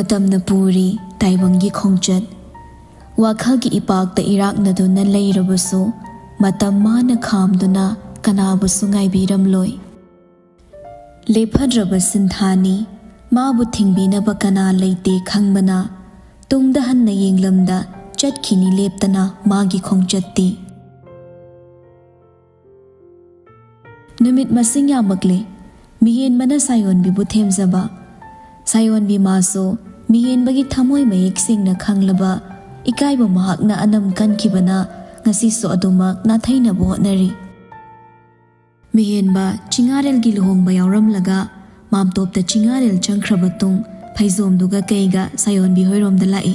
Matamna puri taibangi khongchat wakhagi ipakta iraknaduna leirabusu matam mana khamduna kanabusu ngaibiramloi lephadraba sinthani mabu thingbinaba kana leite khangbana tungda hanna yenglamda chatkhini leptana magi khongchatti numit masing yamakle mihen mana sayon bibu themzaba sayon bi maso mihen bagi thamoi mayek singna khanglaba ikaiba mahakna anam kankibana ngasi so adumak na thaina bo nari mihen ba chingarel gi lohong ba yawram laga mamtop ta chingarel changkhra tung phaizom duga keiga sayon bi hoirom da lai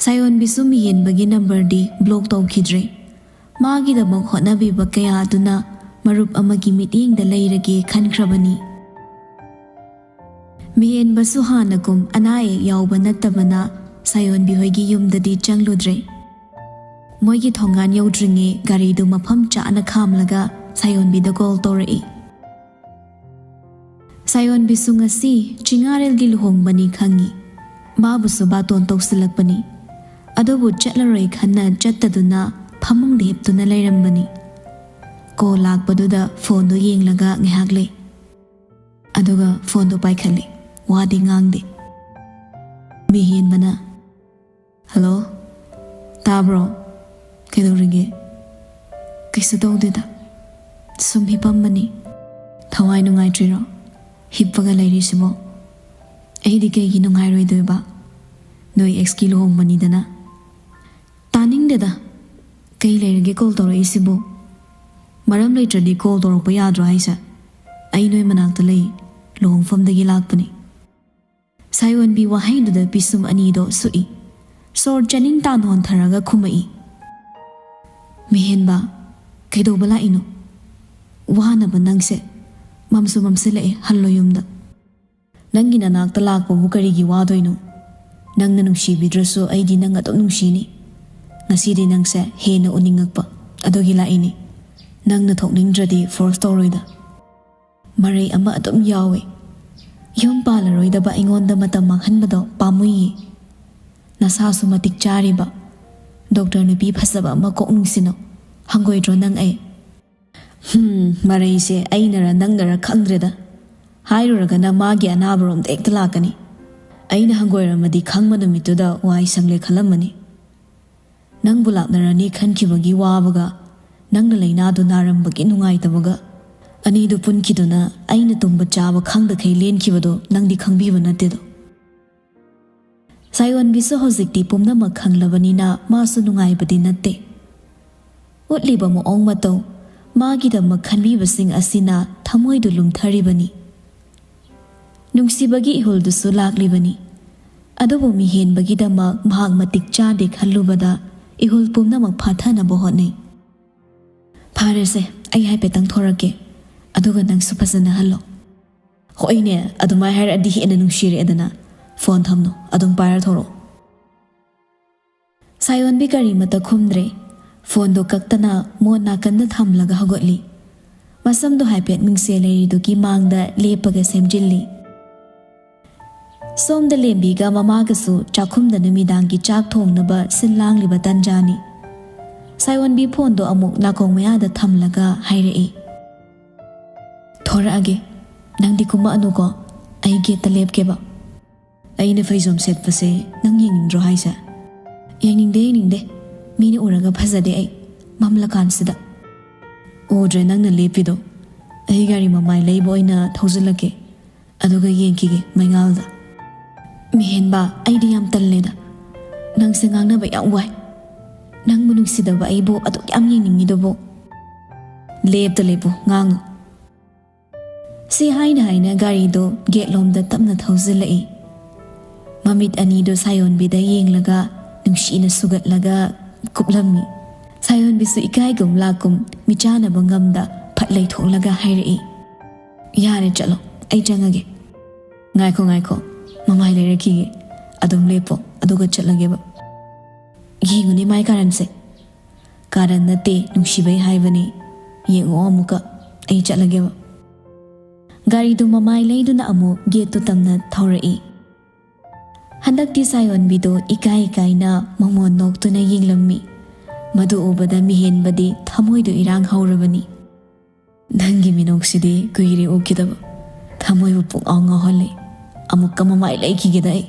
sayon bi su mihen bagi number di block taw khidre magi da bang hona bi ba kaya aduna marup amagi meeting da leirage khankrabani mihen basu hanakum anaye yawba nattabana sayon bi hoigi yumdadi changludre moigi thongan yawdringe gari du mafam chana khamlaga sayon bi da call torai sayon bi sungasi chingarel gi luhongbani khangi babu su baton toksilakpani adobu chatlaroi khanna chattaduna phamung deptuna leirambani ko lakpaduda phone do yenglaga ngihakle aduga phone do paikhale wadi ngangde mihen bana hello tabro kedorige kaisu tawdeda sum hipamani thawai nungai triro hippaga leirisibo eidi kegi nungai roidoiba noi ex kilo hongmani dana taning deda kai leirige call toroisibo maram leitradi call torokpa yadro haisa ai noi manakta lei lohongfamdagi lakpani sayon bi wahaiduda pisum anido sui sor janing tan hon tharaga khumai mihenba keidobala ino wana banangse mamsu mamsele halloyumda nangi nanak talak bu karigi wadoino nangna nungshi bidraso aidi nang atom nungshini ngasidi nangse hena uningakpa adogi la ini nangna thokningdradi for storyda marai ama atom yawe yom palaroidaba ingonda matam manghanbado pamui nasasu matik chariba doctor nupi phasaba ma koknungsino hangoidro nang ai marai se ainara nangnara khangdreda hairuraga na magi anabrom ektalakani aina hangoiramadi khangma numituda wai sangle khalamani nang bulaknarani khankibagi wabaga nangna leina du narambagi nungaitabaga ani du punkiduna aina tumba chaba khangda khai lenkibado nangdi khangbiba natedo sayon biso hojikti pumna ma khanglabani na masu nungai badi natte utliba mo ong mato magi da ma khanbiba sing asina thamoi du lumtharibani nungsibagi ihul du su laklibani adobo mi hen bagi da ma mahak matik cha de khallubada ihul pumna ma phathana bo honai pharese ai hai petang thorake aduga nang supasana hallo hoine adumai har adi hena nungshire edana phone thamno adum pair thoro sayon bi kari mata khumdre phone do kaktana mo nakanda thamlaga hagotli masam do haipet mingse leri do ki mangda lepaga semjilli somda lembi ga mama ga su chakhumda numidang ki chak thongnaba sinlang liba tanjani sayon bi phone do amuk nakong maya da thamlaga hairei thorage nangdi kuma anu ko ai ge talep ke ba aina faizom set pase nang yengindro haisa yenginde mini uraga phazade ai mamla kansida odre nangna lepido ai gari mamai leiboina thozulake aduga yengkige maingalda mihenba aidi yam talleda nang sengangna ba yam wai nang munung sida ba aibo aduk yam yengingidobo lepta lepo ngang si haina gari do gate lomda tapna thozilai mamit ani do sayon bida yenglaga nungshina sugatlaga kuplamni sayon bisu ikai gum lakum michana bangamda phatlai thonglaga hairei yare chalo ai changage ngaiko mamai leiraki adum lepo aduga chatlage ba yenguni mai karanse karan nate nungshibai haibani yengo amuka ai chatlage ba gari du mamai leiduna amu gate tu tamna thaurai Handak di sayon bido ikai na mamon nok tu na yinglammi. Madu ubada mihen badi thamoy do irang haurabani. Nangi minok sidi kuiri ukidaba. Thamoy bupung anga hole. Amuk kamamai laiki gidai.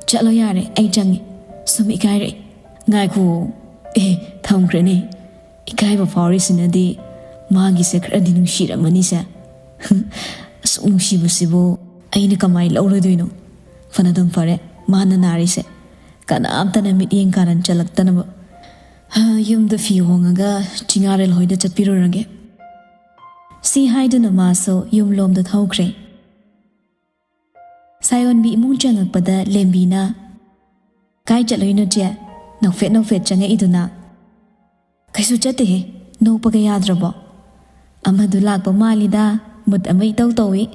Chalo yare ay jangi. Sum ikai re. Ngai ku tham krene. Ikai ba fawri sinadi magi se kradi nungshira manisa. As nungsibu sibo ay ni kamay lauradino. Fanadam fare mana nari se. Kana amtana mit yeng karan chalakta na ba. Yum da fi hongaga chingarel hoida chapiro range. Si haidu na maso yum lom da thawkre. Sayon bi imung changak pada lembi na. Kai chaloy no tia. Nofet changa iduna. Kaisu chate he. No pagayadrabo. Ama dulak pa malida. Mud amay tawi.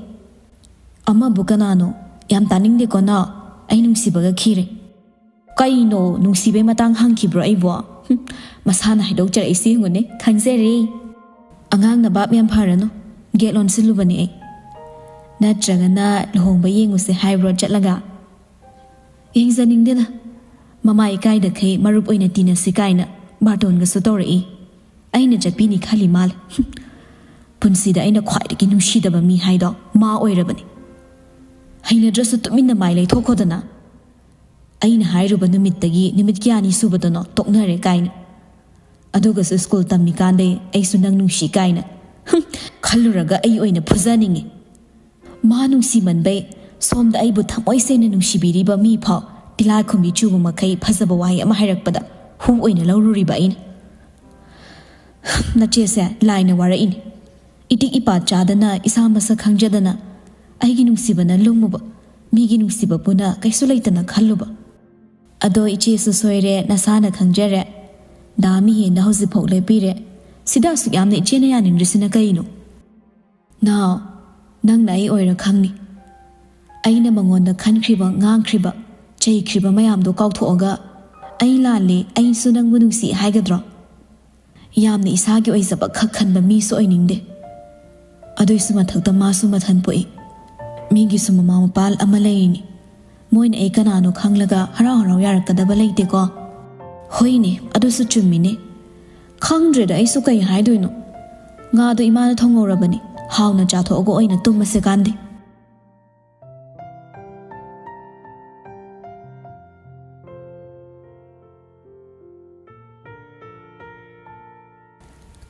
Ama bukanano. Yam taning de ko na. Ay nungsibaga kire. Kay no nungsibay matang hangkibro ay bo. Masana hidog char isi ngune. Kangseri. Angang na bab yam para no. Gelon silubani ay. Natraga na lohong bayeng use hybrid chatlaga. Yung zaning din na. Mama ikay da kay marup oy na tina sikay na. Baton ga sotori ay. Ay na jagpini kalimal. Punsida ay na kway da kinushida ba mi haydo. Ma oy rabani. Ay na dress tumin na may lay toko da na. Ay na hayro ba numit tagi numit kya ni suba da no. Tok na re kay na. Aduga sa school tammi kanday ay sunang nungshi kay na. Kaluraga ay oy na puzaning eh. Manung si man bay, som da ay butam oy say na nung shibiri ba mi pa, tila kumbi chubo makay pasabawahi amahirak pada, hu oy na laururi ba in. Na chesa, lay na wara in. Itik ipa chada na, isama sa kangjada na, ay ginung siba na lung mo ba, mi ginung siba po na, kay sulayta na kalo ba. Ado ichi susoyre na sana kangjare, dami hi na hosipok lepire, sida sukyam na ichi na yanin risina kaino. Now, nang na ay oira kangni. Ay na mangon na kankriba ngangkriba, chay kriba mayam do kautuoga, ay lali ay sunang munung si haigadra. Yam na isagi oy sabak kakhan ba miso oy ningde. Adoy sumatagda maso mathan po eh. Migi sumamamapal amalayini. Moy na ay kanano kanglaga haraw-haraw yarak kadaba layte ko. Hoy ni, ado sa chummi ni. Kangdre da ay sukay haidoy no. Nga do imana thongora ba ni. How na jato ogo oy na tumasigandi.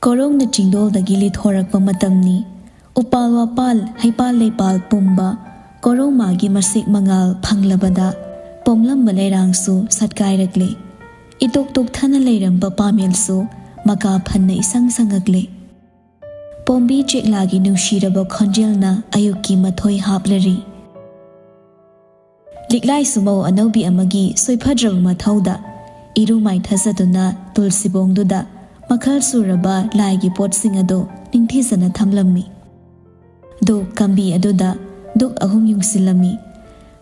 Korong na chingdol da gilid horak pamatam ni. Upal wapal, haipal laypal pumba. Korong magi marsik mangal panglabada. Pomlam balerang su satkay ragle. Itok-tok thana layram papamil su. Makapan na isang sangagle. Pombi chik lagi nungshiraba konjel na ayuki mathoy haplari. Liklay sumaw anawbi amagi soypadraw mathawda. Irumay thazaduna tulsibong duda. Makal suraba lagi potsing ado ningthisana thamlammi. Do kambi aduda duk ahum yung silami.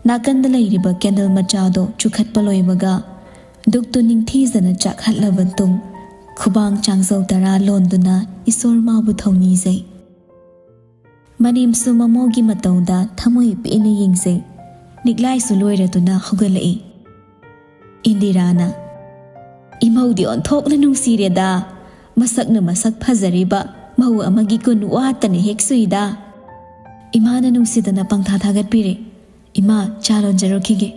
Nakanda layriba candle machado chukhat paloy maga. Duk tu ningthisana chakhatlabantung. Kubang changsaw tara londona isor mabu thawni zay. Manim su mamogi matawda thamoy piini yingzay. Niglay su loyra to na hugalai. Indirana. Imaw di on thok na nung sirya da. Masak na masak pazariba. Mahu amagi kun wata ni heksui da. Ima na nung sida na pang tathagat pire. Ima chalon jaro kige.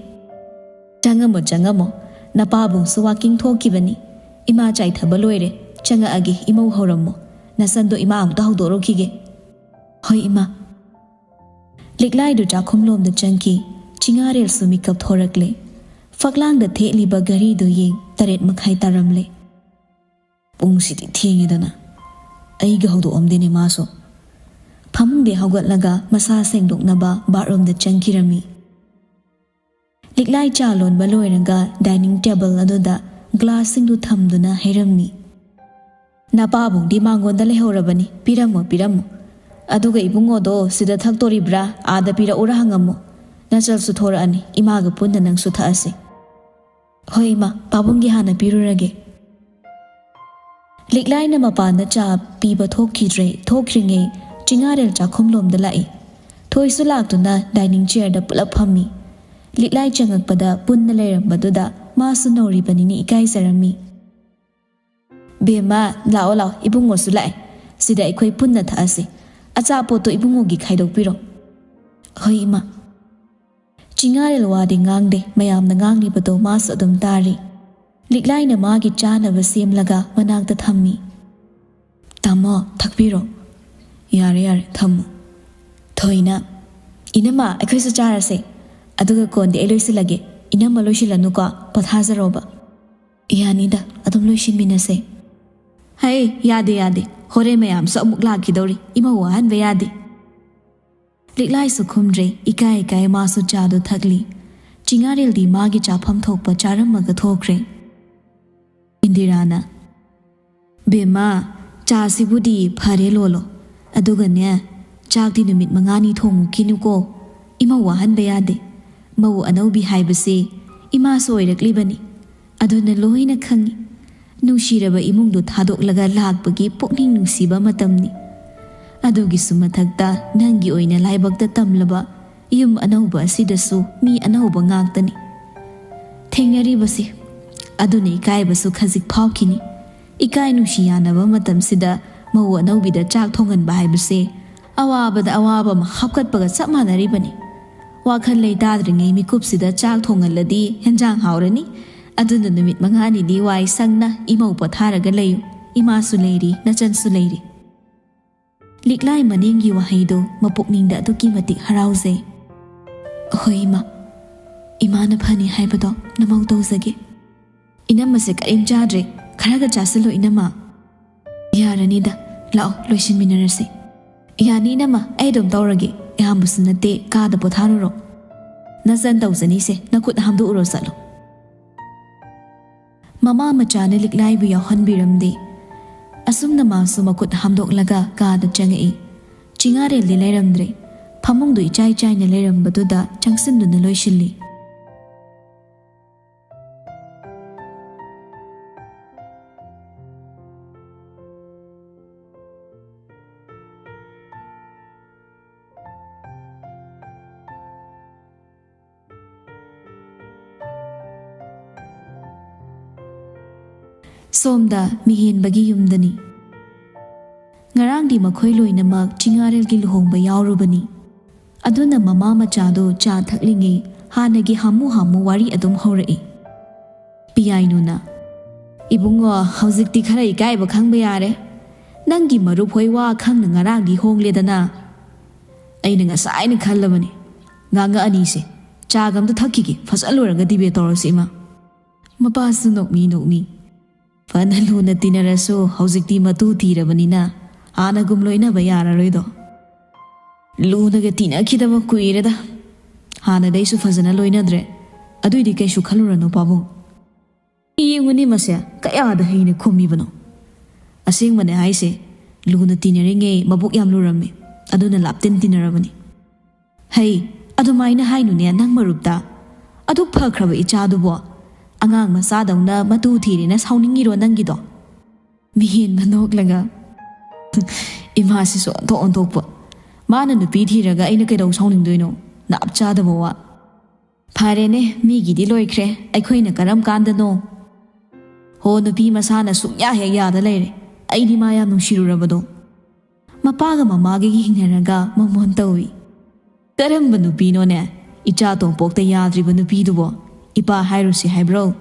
Jangamo. Napabong suwaking thoki bani. Ima chay thabaloyre, changa agi imaw horammo, nasando ima ang tahawdoro kige. Hoy ima. Liklay do jakhumlom da changki, chingarel sumikap thorakle. Faklang da theliba gari do ying, taret makhay taramle. Pung siti thiengi dana. Ay gahawdo omdene maso. Pamung de hawgat laga, masa sengdok na ba, barom da changki rami. Liklay chalon baloyraga, dining table adoda, glass sing du thamduna herammi. Napabong di mangon da lehorabani piramo. Aduga ibungo do sida thaktoribra ada pira ura hangamo. Nasal su thorani imaga punna nang su thaase. Hoy ma pabong gi hana pirurage. Liklay na mapana cha piba thokringe chingarel cha khomlom da lai. Thoi su lak tu na dining chair da pulap phammi. Liklai changakpada punna leirambadudha masu nauribanini ikaisarami. Bema lao lao ibungo su lai sida ikoi punna thaasi achapoto ibungo gi khaidokpiro. Hoi ima. Chingarel wadi ngangde mayamna nganglibado masu adum tari. Liklai na magi chanaba semlaga manakta thammi. Tamo thakpiro. Yare thammu. Thoina inama aikoi su charase aduga kondi eloisilage inama loisilanuka pathazaroba. Yanida adum loisinminase. Hai yade hore mayam so amuk lakidori ima wahanba yade. Liklai su khumdre ikai masu chadu thakli. Chingarel di magi chapham thokpa charamaga thokre. Indirana Bema cha sibudi phare lolo aduga ne chakdi numit mangani thongu kinuko ima wahanba yade. Mau anaubi haibase ima soiraklibani aduna loina khangi. Nungshiraba imungdu thadok-laga lakpagi pukning nungsiba matamni. Adugisu mathagta nangi oina laibagda tamlaba yum anauba asidasu mi anauba ngagtani. Thengnaribasi aduna ikaibasu khazik phawkini. Ikai nungsiyanaba matamsida mau anaubida chak thonganba haibase awabada awaba ma hapkatpaga chap manaribani. Wakhal leitadringai mikupsida chak thongaladi henjang haurani. Aduna numit mangani di wai sangna imau patharaga layu imasu leiri nachansu leiri. Liklai manengi wahaido mapukningda aduki matik harauze. Hoi imana phani haibado namau tawzage. Inamase karim chadre kharaga chasalo inama. Yaranida lao loisinminarase. Yani inama aidom tawrage yambusu nate kada potharuro. Nasan tawzani se nakut hamdu uro salo. Mama machana liklai bu yauhanbiramde. Asumna masu makut hamdoklaga kada changai. Chingarel li leiramdre. Phamungdu ichai na leirambaduda changsinduna loisilli. Somda mihenbagi yumdani. Ngarangdi makhoi loinamak Chingarel gi luhongba yaurubani. Aduna mama machado cha thaklinge hanagi hamu wari adum haurai. Piyainuna ibungo haujikti khara ikaiba khangba yare. Nangi marup hoi wa khangna ngarangdi hongledana. Aina ngasaina khallabani. Nganga anise chagamda thakigi fasaluraga dibe torosima. Mapasu nokmi. Fana luna tinaraso haujikti matu tirabanina anagum loinaba yararoido. Lunaga tinakidaba kuireda hanadaisu fazana loinadre aduidi kaisu khalurano pabu. Yenguni masya kayada haina khumibano. Asengmane haise luna tinaringe mabuk yam lurami aduna lapten tinarabani. Hey adumaina hainune nang marupta aduk phakraba ichadubo angang masadawna matu thirina sauningiro nangido. Mihen manoklaga imasi so ontokpa mana nupi thiraga aina kaidau sauningdoino napchadaba wa. Pharene migidi loikre aikhoina karam kandano. Ho nupi masana sukya hek yada leire aini maya nungshirurabado. Mapaga mamagi hingnaraga mamon tawi. Karamba nupino ne icha tongpokta yadriba nupidubo ipa hairusi haibro.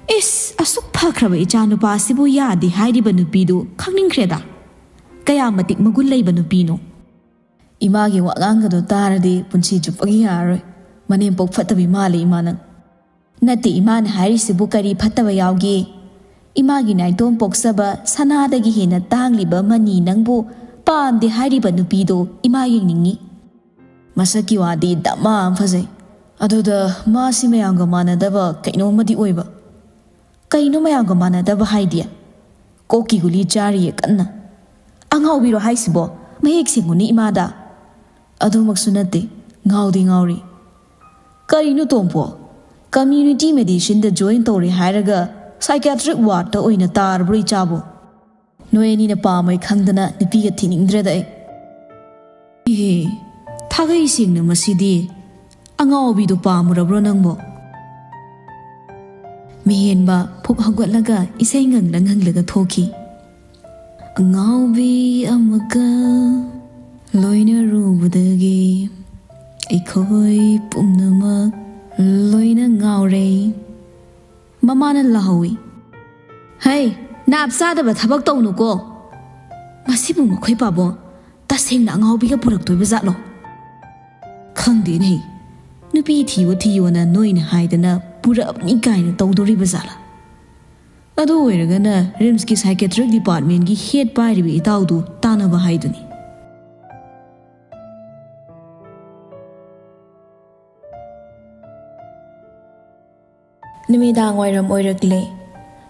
Is asuk phakraba icha nupa sibu yadi hairiba nupidu khangningkreda. Kaya matik magul leiba nupino. Imagi wangangado taradi punsi chupagi yaroi. Manempok fatabi mali imanang. Nati iman hairisibu kari fataba yaugi. Imagi naitom poksaba sanadagi hina tangliba mani nangbu paamde hairiba nupido imagi ningi. Masaki wadi dama amfazay. Aduda masi mayanga manadaba kaino madi oiba. Kaino mayanga manadaba haidia. Koki guli jari kanna. Anghawbiro haisibo mahik singuni imada. Adumak sunate ngaudi. Karino tompo community medicine da join tori hairaga psychiatric ward ta oina tarbri chabo. Noeni na pamai khangdana nipiga thiningdreda e. Thagai singna masidi Angaubidu pamurabro nangbo. Mihenba phuk hagwatlaga isai nganglaga thoki. Angaubi amaga loina rubudagi ikoi pumnamak loina ngaure. Mamana lahawi. Hey, napsada ba thabak tawnu ko. Masibu makhoi pabo taseng na angaubi ka purak toy bazatlo. Khangde nei. Nupi thiyo na noina haidana purap ni kaina tawdori bazala. Ado oiragana Rims ki psychiatric department ki head pairibi itawdu tanaba haiduni. Numidang oiram oiragle.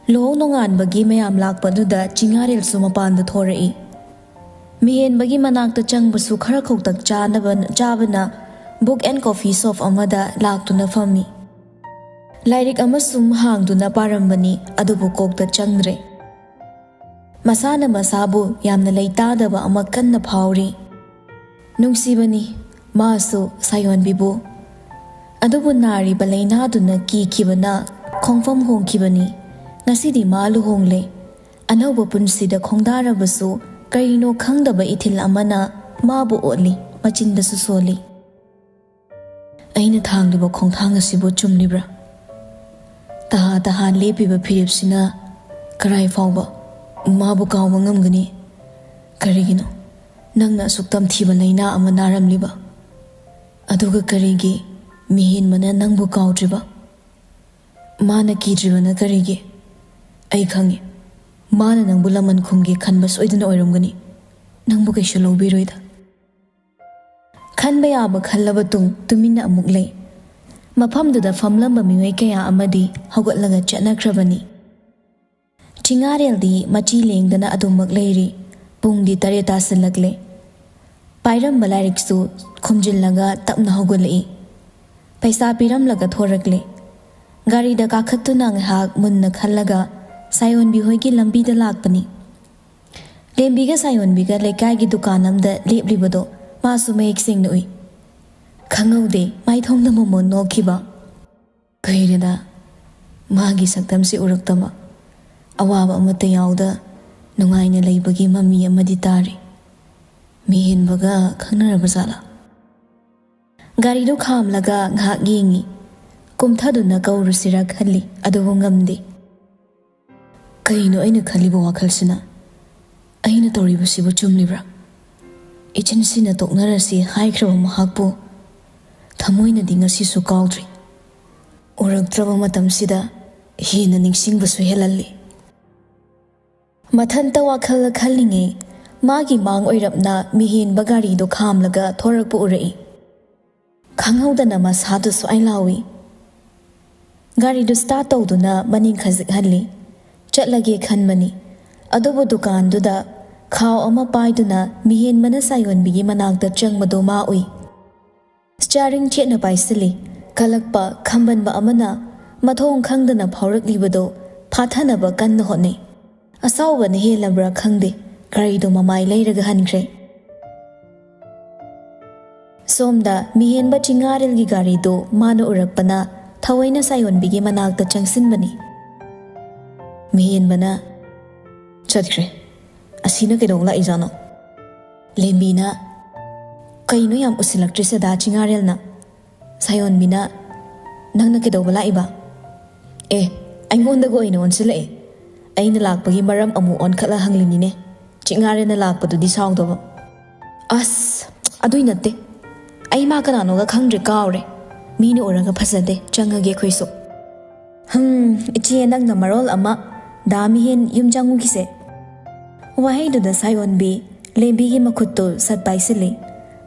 Lo nongan bagi mayam lakpaduda chingaril sumapanda thorai. Mihen bagi manakta changbasu khara khoktak chabana book and coffee shop amada laktuna fami. Lairik amasum hangduna parambani adubu kokta changre. Masana masabu yamna leitadaba amakanna phauri. Nungsibani masu sayon bibu. Adubu nari balainaduna ki kibana khongfam hong kibani. Nasidi malu hongle. Anauba punsida khongdara basu karino khangdaba ithil amana mabu oli machinda susoli. Aina thangduba khongthang asibu chumlibra. Tahan lepiba phiripsina karai fawba mabu kawba ngamgani. Karigino nangna suktam thiba laina ama naramliba. Aduga karigi mihin mana nangbu kawdriba. Mana kidribana karigi. Ay khangi mana nangbu laman khumgi khanba soidana oiramgani. Nangbu kaisu lawbiroida. Khanba yaba khallaba tumina amuk lay. Mafamduda famlamba miwai kaya amadi hawgatlaga chatnakrabani. Chingareldi machi lengdana adumak layri pungdi tareta silagle. Pairamba lairiksu khumjillaga tapna hawgatlai. Paisa piramlaga thoragle. Garida kakhattuna ngahak munna khallaga sayon bihoygi lambida lakpani. Lembiga sayon biga lekaygi dukanamda leplibado masu mayik singna ui. Khangaude mai thongna momo nokiba. Kairida magi saktamsi uraktama. Awaba amata yauda nungaina laibagi mami amadi tari. Mihinbaga khanarabazala. Garido khamlaga ngahak yengi. Kumthaduna kaurusira khalli adubu ngamdi. Kaino aina khaliba wakhalsina. Aina toribusibu chumlibra. Ichinsina toknarasi haikraba mahakpu. Thamoina dingasi su kaudri. Uragtraba matamsida hina ningsingbasu helalli. Mathanta wakhal khallinge magi mang oirapna mihin bagari do khamlaga thorakpu urai. Khanghaudana masadu su ailawi. Gari do start tawduna maning khazik halli. Chatlage khanmani. Adubu dukan duda khaw ama paiduna mihin mana sayon bigi manakta changmado maui. Starring chetna paisili kalakpa khambanba amana mathong khangdana phauraklibodo phathanaba kanna hone. Asawba ne helabra khangde garido mamai leiraga hankhre. Somda mihenba chingarelgi garido mana urakpana thawaina sayon bigi manakta changsinbani. Mihenbana chatkre asina kedongla izano. Lembina kaino yam usilaktrisa da chingarelna. Sayon bina nangna kedobala iba. Aingonda go ina onsila aina lakpagi maram amu onkhatla hanglinine. Chingarelna lakpadudi sawdoba. As adui natte. Ai ma kananoga khangdre kawre. Mina oraga phasade changage khoiso. Ichi nangna marol ama damihen yumjangu kise. Wahaiduda sayon bi lebigi makhutto satpaisili.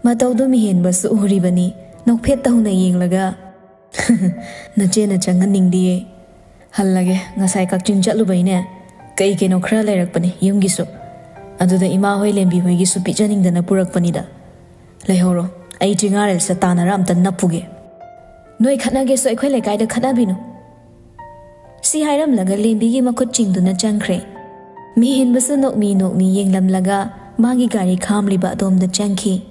Matawdo mihen basu uhuribani nokphet tahuna yenglaga. Nachena changan ningdiye. Hallage ngasai kakching chatlubaine kai keno khra lairakpani yumgisu. Aduda ima hoi lembi hoigisu pijaningdana purakpanida. Laihoro ai chingarel sa tanara amta napuge. Noi khatnage so aikhoi lekai khatnabinu. Si hairamlaga lembigi makhut chingduna changkhre. Mihin basu nokmi yenglamlaga magi gari khamliba adomda changki.